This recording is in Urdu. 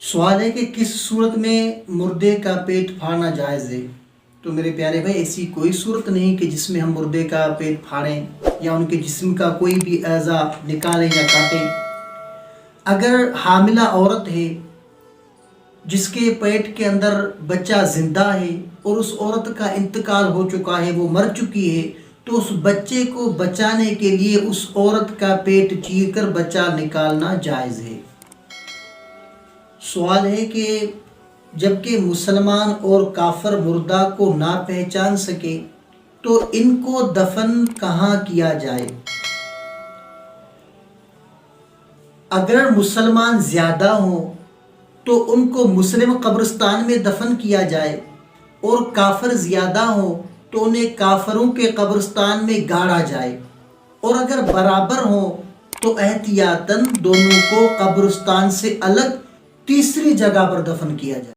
سوال ہے کہ کس صورت میں مردے کا پیٹ پھاڑنا جائز ہے؟ تو میرے پیارے بھائی، ایسی کوئی صورت نہیں کہ جس میں ہم مردے کا پیٹ پھاڑیں یا ان کے جسم کا کوئی بھی اعضا نکالیں یا کاٹیں۔ اگر حاملہ عورت ہے جس کے پیٹ کے اندر بچہ زندہ ہے اور اس عورت کا انتقال ہو چکا ہے، وہ مر چکی ہے، تو اس بچے کو بچانے کے لیے اس عورت کا پیٹ چیر کر بچہ نکالنا جائز ہے۔ سوال ہے کہ جبکہ مسلمان اور کافر مردہ کو نہ پہچان سکے تو ان کو دفن کہاں کیا جائے؟ اگر مسلمان زیادہ ہوں تو ان کو مسلم قبرستان میں دفن کیا جائے، اور کافر زیادہ ہوں تو انہیں کافروں کے قبرستان میں گاڑا جائے، اور اگر برابر ہوں تو احتیاطاً دونوں کو قبرستان سے الگ تیسری جگہ پر دفن کیا جائے۔